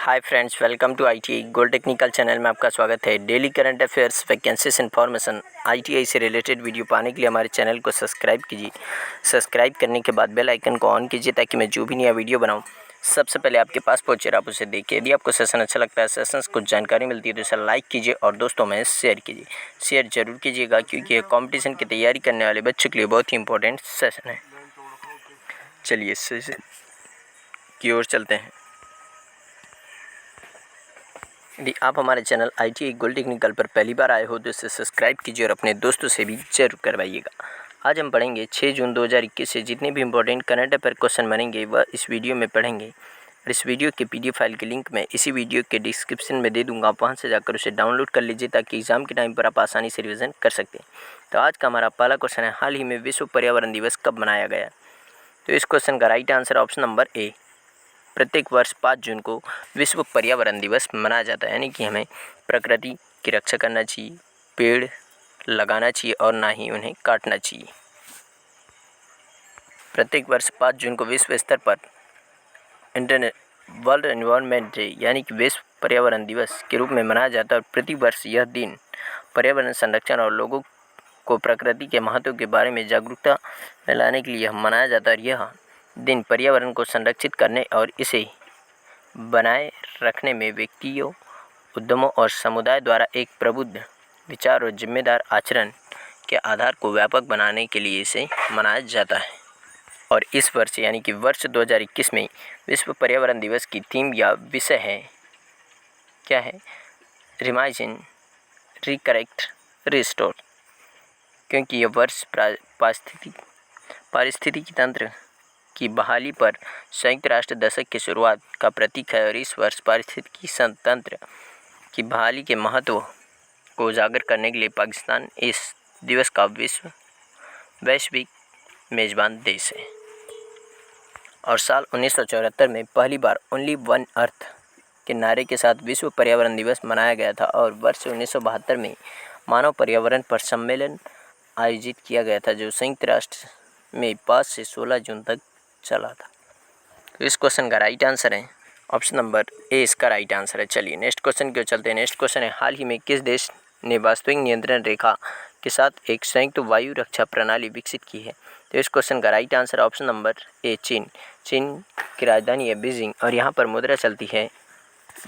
Hi friends, welcome to ITI gold technical channel में आपका स्वागत है। Daily current affairs, vacancies information, ITI से रिलेटेड वीडियो पाने के लिए हमारे चैनल को सब्सक्राइब कीजिए। सब्सक्राइब करने के बाद बेल आइकन को ऑन कीजिए ताकि मैं जो भी नया वीडियो बनाऊं सबसे पहले आपके पास पहुंचे और आप उसे देखिए। यदि आपको सेशन अच्छा लगता है, सेशन कुछ जानकारी मिलती है तो इसे लाइक कीजिए और दोस्तों में शेयर कीजिए। शेयर जरूर कीजिएगा क्योंकि ये कॉम्पिटिशन की तैयारी करने वाले बच्चों के लिए बहुत ही इंपॉर्टेंट सेशन है। चलिए सेशन की ओर चलते हैं। यदि आप हमारे चैनल आईटीआई गोल्ड टेक्निकल पर पहली बार आए हो तो इसे सब्सक्राइब कीजिए और अपने दोस्तों से भी जरूर करवाइएगा। आज हम पढ़ेंगे 6 जून 2021 से जितने भी इंपॉर्टेंट करंट अफेयर क्वेश्चन बनेंगे वह इस वीडियो में पढ़ेंगे। और इस वीडियो के पीडीएफ फाइल के लिंक मैं इसी वीडियो के डिस्क्रिप्शन में दे दूंगा। आप वहाँ से जाकर उसे डाउनलोड कर लीजिए ताकि एग्जाम के टाइम पर आप आसानी से रिविजन कर सकते हैं। तो आज का हमारा पहला क्वेश्चन है, हाल ही में विश्व पर्यावरण दिवस कब मनाया गया? तो इस क्वेश्चन का राइट आंसर ऑप्शन नंबर ए, प्रत्येक वर्ष 5 जून को विश्व पर्यावरण दिवस मनाया जाता है। यानी कि हमें प्रकृति की रक्षा करना चाहिए, पेड़ लगाना चाहिए और ना ही उन्हें काटना चाहिए। प्रत्येक वर्ष 5 जून को विश्व स्तर पर वर्ल्ड एनवायरनमेंट डे यानी कि विश्व पर्यावरण दिवस के रूप में मनाया जाता है। और प्रति वर्ष यह दिन पर्यावरण संरक्षण और लोगों को प्रकृति के महत्व के बारे में जागरूकता फैलाने के लिए मनाया जाता है। और यह दिन पर्यावरण को संरक्षित करने और इसे बनाए रखने में व्यक्तियों, उद्यमों और समुदाय द्वारा एक प्रबुद्ध विचार और जिम्मेदार आचरण के आधार को व्यापक बनाने के लिए इसे मनाया जाता है। और इस वर्ष यानी कि वर्ष 2021 में विश्व पर्यावरण दिवस की थीम या विषय है क्या है? रिमाइजिन, रिकरेक्ट, रिस्टोर। क्योंकि यह वर्ष पारिस्थितिकी तंत्र की बहाली पर संयुक्त राष्ट्र दशक की शुरुआत का प्रतीक है। और इस वर्ष पारिस्थितिकी तंत्र की बहाली के महत्व को उजागर करने के लिए पाकिस्तान इस दिवस का वैश्विक मेजबान देश है। और साल 1974 में पहली बार ओनली वन अर्थ के नारे के साथ विश्व पर्यावरण दिवस मनाया गया था। और वर्ष 1972 में मानव पर्यावरण पर सम्मेलन आयोजित किया गया था जो संयुक्त राष्ट्र में 5 से 16 जून तक चला था। तो इस क्वेश्चन का राइट आंसर है ऑप्शन नंबर ए, इसका राइट आंसर है। चलिए नेक्स्ट क्वेश्चन की ओर चलते हैं। नेक्स्ट क्वेश्चन है, हाल ही में किस देश ने वास्तविक नियंत्रण रेखा के साथ एक संयुक्त वायु रक्षा प्रणाली विकसित की है? तो इस क्वेश्चन का राइट आंसर ऑप्शन नंबर ए, चीन। चीन की राजधानी है बीजिंग और यहाँ पर मुद्रा चलती है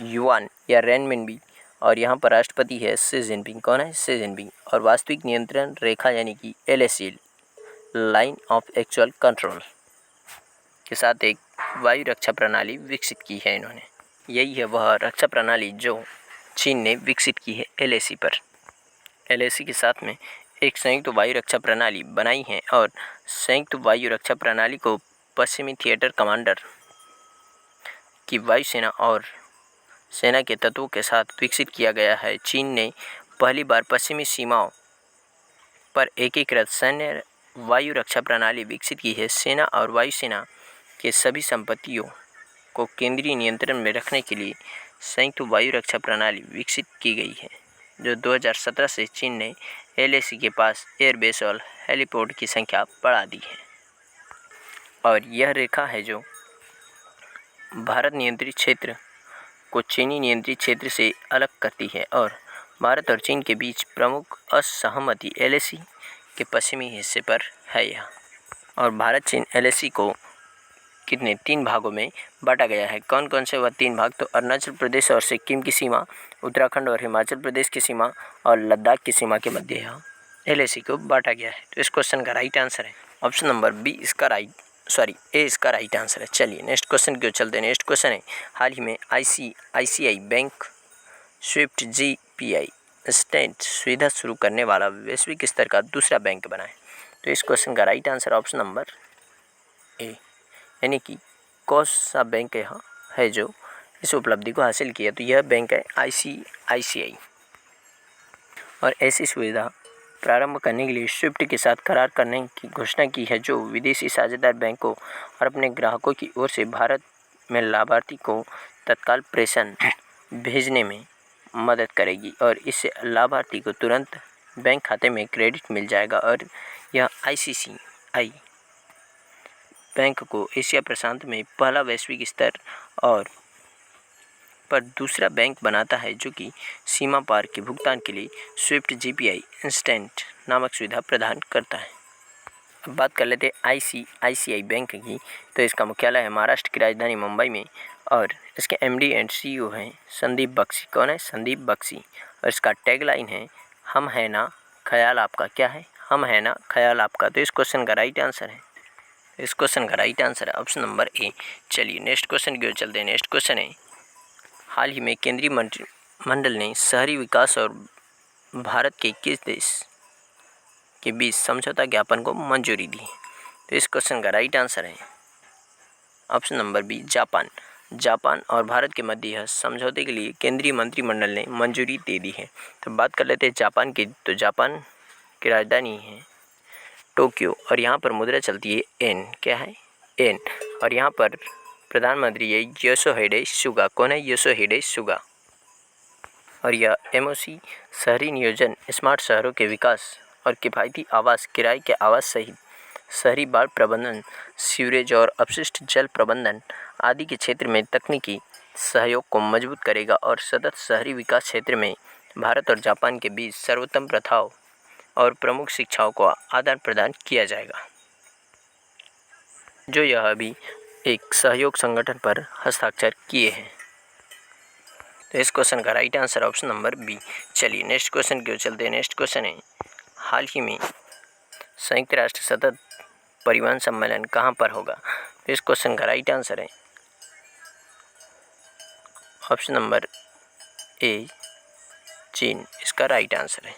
युआन या रेनमिनबी। और यहाँ पर राष्ट्रपति है शी जिनपिंग। कौन है? Xi Jinping. और वास्तविक नियंत्रण रेखा यानी कि LAC, line of actual control के साथ एक वायु रक्षा प्रणाली विकसित की है इन्होंने। यही है वह रक्षा प्रणाली जो चीन ने विकसित की है LAC पर। LAC के साथ में एक संयुक्त वायु रक्षा प्रणाली बनाई है। और संयुक्त वायु रक्षा प्रणाली को पश्चिमी थिएटर कमांडर की वायुसेना और सेना के तत्वों के साथ विकसित किया गया है। चीन ने पहली बार पश्चिमी सीमाओं पर एकीकृत सैन्य वायु रक्षा प्रणाली विकसित की है। सेना और वायुसेना के सभी संपत्तियों को केंद्रीय नियंत्रण में रखने के लिए संयुक्त वायु रक्षा प्रणाली विकसित की गई है जो 2017 से चीन ने LAC के पास एयरबेस और हेलीपोर्ट की संख्या बढ़ा दी है। और यह रेखा है जो भारत नियंत्रित क्षेत्र को चीनी नियंत्रित क्षेत्र से अलग करती है। और भारत और चीन के बीच प्रमुख असहमति LAC के पश्चिमी हिस्से पर है यह। और भारत चीन LAC को कितने 3 भागों में बांटा गया है। कौन कौन से वह 3 भाग? तो अरुणाचल प्रदेश और सिक्किम की सीमा, उत्तराखंड और हिमाचल प्रदेश की सीमा और लद्दाख की सीमा के मध्य यहाँ LAC को बांटा गया है। तो इस क्वेश्चन का राइट आंसर है ऑप्शन नंबर बी, ए इसका राइट आंसर है। चलिए नेक्स्ट क्वेश्चन की ओर चलते हैं। नेक्स्ट क्वेश्चन है, हाल ही में ICICI bank Swift GPI instant सुविधा शुरू करने वाला वैश्विक स्तर का दूसरा बैंक बना है। तो इस क्वेश्चन का राइट आंसर ऑप्शन नंबर ए, यानी कि कौन सा बैंक यहाँ है जो इस उपलब्धि को हासिल किया? तो यह बैंक है ICICI। और ऐसी सुविधा प्रारंभ करने के लिए स्विफ्ट के साथ करार करने की घोषणा की है जो विदेशी साझेदार बैंकों और अपने ग्राहकों की ओर से भारत में लाभार्थी को तत्काल प्रेषण भेजने में मदद करेगी। और इससे लाभार्थी को तुरंत बैंक खाते में क्रेडिट मिल जाएगा। और यह ICICI बैंक को एशिया प्रशांत में पहला वैश्विक स्तर और पर दूसरा बैंक बनाता है जो कि सीमा पार के भुगतान के लिए स्विफ्ट जीपीआई इंस्टेंट नामक सुविधा प्रदान करता है। अब बात कर लेते हैं आईसीआईसीआई बैंक की। तो इसका मुख्यालय है महाराष्ट्र की राजधानी मुंबई में और इसके एमडी एंड सीईओ हैं संदीप बख्शी। कौन है? संदीप बख्शी। और इसका टैगलाइन है हम है ना ख्याल आपका। क्या है? हम है ना ख्याल आपका। तो इस क्वेश्चन का राइट आंसर है ऑप्शन नंबर ए। चलिए नेक्स्ट क्वेश्चन की ओर चलते हैं। नेक्स्ट क्वेश्चन है हाल ही में केंद्रीय मंत्रिमंडल ने शहरी विकास और भारत के किस देश के बीच समझौता ज्ञापन को मंजूरी दी? तो इस क्वेश्चन का राइट आंसर है option number B, Japan. Japan और भारत के मध्य यह समझौते के लिए केंद्रीय मंत्रिमंडल ने मंजूरी दे दी है। तो बात कर लेते हैं जापान की। तो जापान की राजधानी है टोक्यो और यहाँ पर मुद्रा चलती है एन। क्या है? एन। और यहाँ पर प्रधानमंत्री है योशिहिडे सुगा। कौन है? योशिहिडे सुगा। और यह एमओसी शहरी नियोजन, स्मार्ट शहरों के विकास और किफ़ायती आवास, किराए के आवास सहित शहरी बाढ़ प्रबंधन, सीवरेज और अपशिष्ट जल प्रबंधन आदि के क्षेत्र में तकनीकी सहयोग को मजबूत करेगा और सतत शहरी विकास क्षेत्र में भारत और जापान के बीच सर्वोत्तम प्रथाओं और प्रमुख शिक्षाओं को आदान प्रदान किया जाएगा, जो यह अभी एक सहयोग संगठन पर हस्ताक्षर किए हैं। तो इस क्वेश्चन का right answer option number B. चलिए नेक्स्ट क्वेश्चन की ओर चलते हैं। नेक्स्ट क्वेश्चन है हाल ही में संयुक्त राष्ट्र सतत परिवहन सम्मेलन कहाँ पर होगा? तो इस क्वेश्चन का राइट आंसर है ऑप्शन नंबर ए, चीन। इसका राइट आंसर है।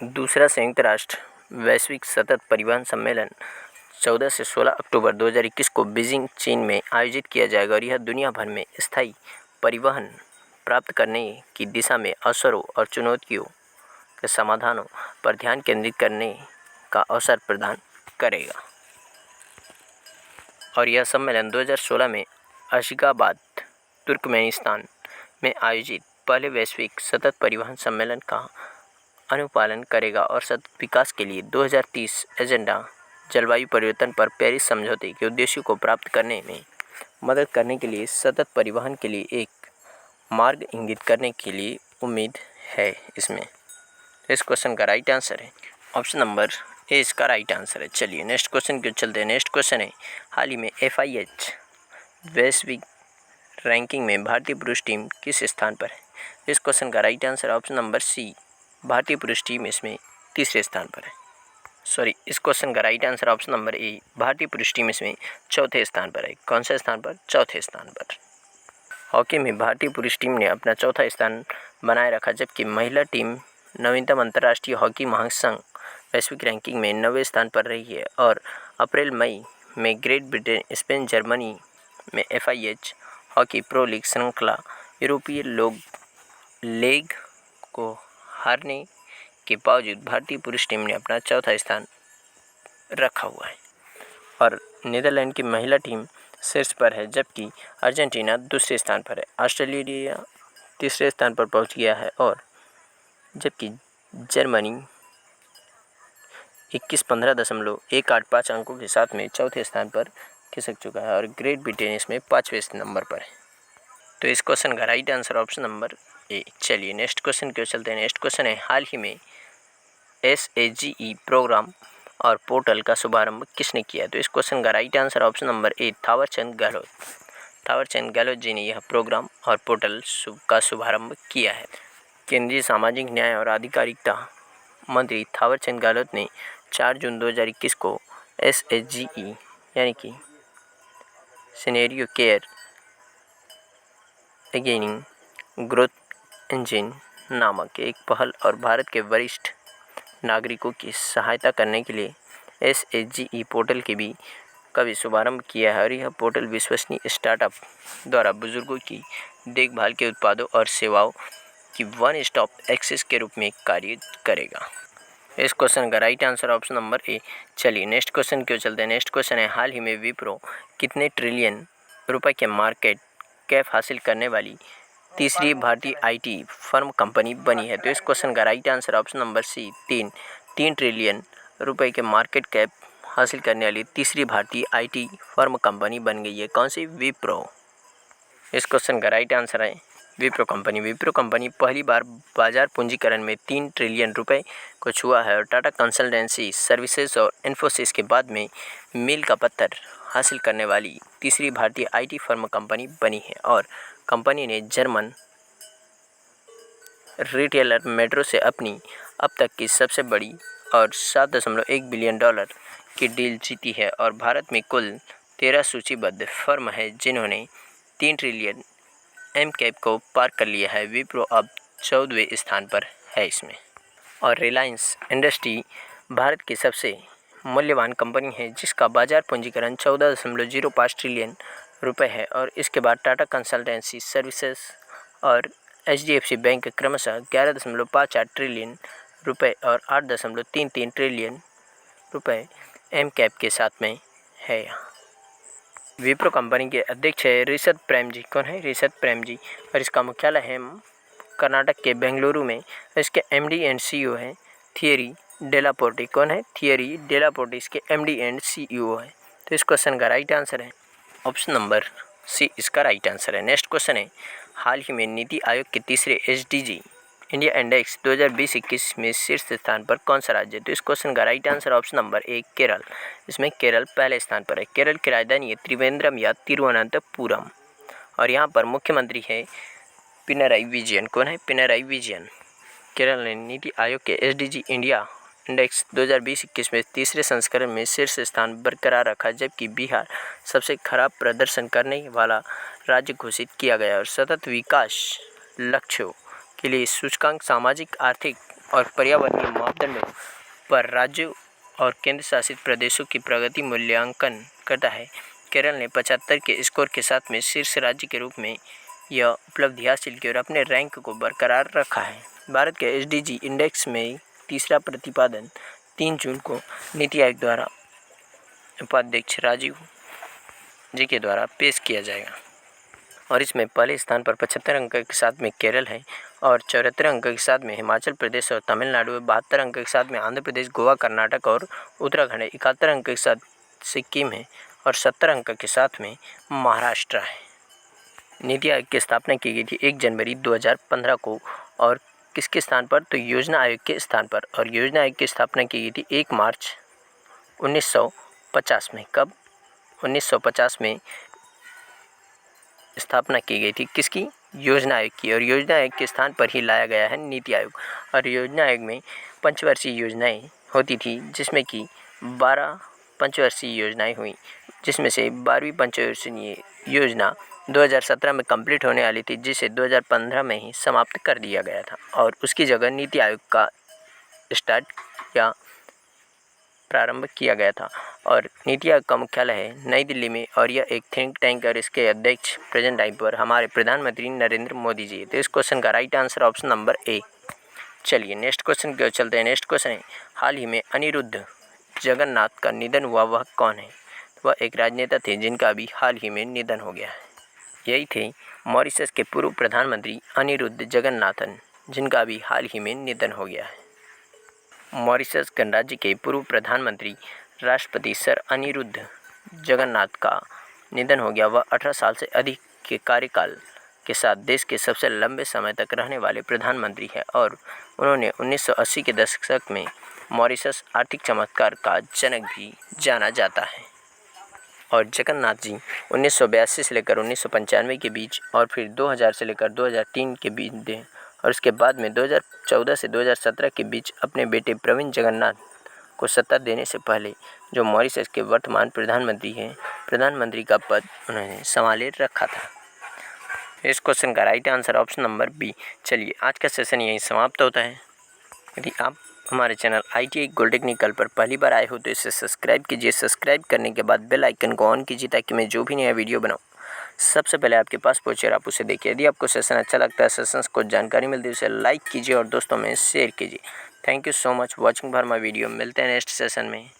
दूसरा संयुक्त राष्ट्र वैश्विक सतत परिवहन सम्मेलन 14 से 16 अक्टूबर 2021 को बीजिंग, चीन में आयोजित किया जाएगा और यह दुनिया भर में स्थायी परिवहन प्राप्त करने की दिशा में अवसरों और चुनौतियों के समाधानों पर ध्यान केंद्रित करने का अवसर प्रदान करेगा। और यह सम्मेलन 2016 में अशगाबाद, तुर्कमेनिस्तान में आयोजित पहले वैश्विक सतत परिवहन सम्मेलन का अनुपालन करेगा और सतत विकास के लिए 2030 एजेंडा, जलवायु परिवर्तन पर पेरिस समझौते के उद्देश्यों को प्राप्त करने में मदद करने के लिए सतत परिवहन के लिए एक मार्ग इंगित करने के लिए उम्मीद है इसमें। इस क्वेश्चन का राइट आंसर है ऑप्शन नंबर ए। इसका राइट आंसर है। चलिए नेक्स्ट क्वेश्चन की चलते हैं। नेक्स्ट क्वेश्चन है हाल ही में FIH वैश्विक रैंकिंग में भारतीय पुरुष टीम किस स्थान पर है? इस क्वेश्चन का right answer option number C, भारतीय पुरुष टीम इसमें तीसरे स्थान पर है। इस क्वेश्चन का राइट आंसर ऑप्शन नंबर ए, भारतीय पुरुष टीम इसमें चौथे स्थान पर है। कौन से स्थान पर? चौथे स्थान पर। हॉकी में भारतीय पुरुष टीम ने अपना चौथा स्थान बनाए रखा, जबकि महिला टीम नवीनतम अंतर्राष्ट्रीय हॉकी महासंघ वैश्विक रैंकिंग में 9वें स्थान पर रही है और अप्रैल-मई में ग्रेट ब्रिटेन, स्पेन, जर्मनी में FIH हॉकी प्रो लीग श्रृंखला यूरोपीय लीग को हारने के बावजूद भारतीय पुरुष टीम ने अपना चौथा स्थान रखा हुआ है। और नीदरलैंड की महिला टीम शीर्ष पर है, जबकि अर्जेंटीना दूसरे स्थान पर है। ऑस्ट्रेलिया तीसरे स्थान पर पहुंच गया है और जबकि जर्मनी 21.15.185 अंकों के साथ में चौथे स्थान पर खिसक चुका है और ग्रेट ब्रिटेन इसमें 5वें नंबर पर है। तो इस क्वेश्चन का राइट आंसर ऑप्शन नंबर ए। चलिए नेक्स्ट क्वेश्चन की ओर चलते हैं। नेक्स्ट क्वेश्चन है हाल ही में SAGE प्रोग्राम और पोर्टल का शुभारंभ किसने किया? तो इस क्वेश्चन का right answer option number A, Thawarchand Gehlot. Thawarchand Gehlot ji ने यह प्रोग्राम और पोर्टल का शुभारंभ किया है। केंद्रीय सामाजिक न्याय और आधिकारिता मंत्री थावरचंद गहलोत ने 4 जून 2021 को SAGE यानी कि सिनेरियो केयर अगेनिंग ग्रोथ इंजिन नामक एक पहल और भारत के वरिष्ठ नागरिकों की सहायता करने के लिए SAGE पोर्टल का भी शुभारंभ किया है और यह पोर्टल विश्वसनीय स्टार्टअप द्वारा बुजुर्गों की देखभाल के उत्पादों और सेवाओं की वन स्टॉप एक्सेस के रूप में कार्य करेगा। इस क्वेश्चन का राइट आंसर ऑप्शन नंबर ए। चलिए नेक्स्ट क्वेश्चन क्यों चलते हैं। नेक्स्ट क्वेश्चन है हाल ही में विप्रो कितने ट्रिलियन रुपए के मार्केट कैप हासिल करने वाली तीसरी भारतीय IT फर्म कंपनी बनी है? तो इस क्वेश्चन का right answer option number C, 3 trillion रुपए के मार्केट कैप हासिल करने वाली तीसरी भारतीय IT फर्म कंपनी बन गई है। कौन सी? विप्रो। इस क्वेश्चन का राइट आंसर है विप्रो कंपनी। विप्रो कंपनी पहली बार बाजार पूंजीकरण में 3 ट्रिलियन रुपए को छुआ है और टाटा कंसल्टेंसी सर्विसेज और इन्फोसिस के बाद में मील का पत्थर हासिल करने वाली तीसरी भारतीय आईटी फर्म कंपनी बनी है। और कंपनी ने जर्मन रिटेलर मेट्रो से अपनी अब तक की सबसे बड़ी और $7.1 बिलियन की डील जीती है और भारत में कुल 13 सूचीबद्ध फर्म है जिन्होंने 3 ट्रिलियन एम कैप को पार कर लिया है। विप्रो अब 14वें स्थान पर है इसमें। और रिलायंस इंडस्ट्री भारत की सबसे मूल्यवान कंपनी है जिसका बाजार पूंजीकरण 14.05 ट्रिलियन रुपए है और इसके बाद टाटा कंसल्टेंसी सर्विसेज और HDFC बैंक क्रमशः 11.58 ट्रिलियन रुपए और 8.33 ट्रिलियन रुपए एम कैप के साथ में है। विप्रो कंपनी के अध्यक्ष है ऋषभ प्रेम जी। कौन है? ऋषभ प्रेम जी। और इसका मुख्यालय है कर्नाटक के बेंगलुरु में। इसके MD एंड CEO है थियरी डेलापोर्टे। कौन है? थियरी डेलापोर्टे इसके MD एंड CEO है। तो इस क्वेश्चन का राइट आंसर है ऑप्शन नंबर C इसका राइट आंसर है। नेक्स्ट क्वेश्चन है हाल ही में नीति आयोग के तीसरे SDG इंडिया इंडेक्स 2020-21 में शीर्ष स्थान पर कौन सा राज्य है? तो इस क्वेश्चन का right answer option number A Kerala. इसमें केरल पहले स्थान पर है। केरल की राजधानी है त्रिवेंद्रम या तिरुवनंतपुरम और यहाँ पर मुख्यमंत्री है पिनराई विजयन। कौन है? पिनराई विजयन। केरल ने नीति आयोग के SDG इंडिया इंडेक्स 2020-21 में तीसरे संस्करण में शीर्ष स्थान बरकरार रखा जबकि बिहार सबसे खराब प्रदर्शन करने वाला राज्य घोषित किया गया और सतत विकास लक्ष्यों के लिए सूचकांक सामाजिक आर्थिक और पर्यावरणीय मापदंडों पर राज्यों और केंद्र शासित प्रदेशों की प्रगति मूल्यांकन करता है। केरल ने 75 के स्कोर के साथ में शीर्ष राज्य के रूप में यह उपलब्धि हासिल की और अपने रैंक को बरकरार रखा है। भारत के SDG इंडेक्स में तीसरा प्रतिपादन 3 जून को नीति आयोग द्वारा उपाध्यक्ष राजीव जी के द्वारा पेश किया जाएगा और इसमें पहले स्थान पर 75 अंक के साथ में केरल है और 74 अंक के साथ में हिमाचल प्रदेश और तमिलनाडु है। 72 अंक के साथ में आंध्र प्रदेश, गोवा, कर्नाटक और उत्तराखंड है। 71 अंक के साथ सिक्किम है और 70 अंक के साथ में महाराष्ट्र है। नीति आयोग की स्थापना की गई थी 1 जनवरी 2015 को और किसके स्थान पर? तो योजना आयोग के स्थान पर। और योजना आयोग की स्थापना की गई थी 1 मार्च 1950 में। कब? 1950 में स्थापना की गई थी किसकी? योजना आयोग की। और योजना आयोग के स्थान पर ही लाया गया है नीति आयोग। और योजना आयोग में पंचवर्षीय योजनाएं होती थी जिसमें कि 12 पंचवर्षीय योजनाएं हुई जिसमें से 12वीं पंचवर्षीय योजना 2017 में कंप्लीट होने वाली थी जिसे 2015 में ही समाप्त कर दिया गया था और उसकी जगह नीति आयोग का स्टार्ट या प्रारंभ किया गया था। और नीति आयोग का मुख्यालय है नई दिल्ली में और यह एक थिंक टैंक और इसके अध्यक्ष प्रेजेंट टाइम पर हमारे प्रधानमंत्री नरेंद्र मोदी जी है। तो इस क्वेश्चन का right answer option number A। चलिए नेक्स्ट क्वेश्चन की ओर चलते हैं। नेक्स्ट क्वेश्चन है हाल ही में अनिरुद्ध जगन्नाथ का निधन हुआ वह कौन है? वह एक राजनेता थे जिनका अभी हाल ही में निधन हो गया है। यही थे मॉरिशस के पूर्व प्रधानमंत्री अनिरुद्ध जगन्नाथन जिनका अभी हाल ही में निधन हो गया है। मॉरिशस गणराज्य के पूर्व प्रधानमंत्री राष्ट्रपति सर अनिरुद्ध जगन्नाथ का निधन हो गया। वह 18 साल से अधिक के कार्यकाल के साथ देश के सबसे लंबे समय तक रहने वाले प्रधानमंत्री हैं और उन्होंने 1980 के दशक में मॉरिशस आर्थिक चमत्कार का जनक भी जाना जाता है। और जगन्नाथ जी 1982 से लेकर 1995 के बीच और फिर 2000 से लेकर 2003 के बीच थे और उसके बाद में 2014 से 2017 के बीच अपने बेटे प्रवीण जगन्नाथ को सत्ता देने से पहले जो मॉरिशस के वर्तमान प्रधानमंत्री हैं प्रधानमंत्री का पद उन्होंने संभाले रखा था। इस क्वेश्चन का right answer option number B। चलिए आज का सेशन यहीं समाप्त होता है। यदि आप हमारे चैनल ITI गोल्ड टेक्निकल पर पहली बार आए हो तो इसे सब्सक्राइब कीजिए। सब्सक्राइब करने के बाद बेल आइकन को ऑन कीजिए ताकि मैं जो भी नया वीडियो बनाऊं सबसे पहले आपके पास पहुंचे और आप उसे देखिए। यदि आपको सेशन अच्छा लगता है, सेशंस को जानकारी मिलती है, उसे लाइक कीजिए और दोस्तों में शेयर कीजिए। Thank you so much watching for my video. मिलते हैं नेक्स्ट सेशन में।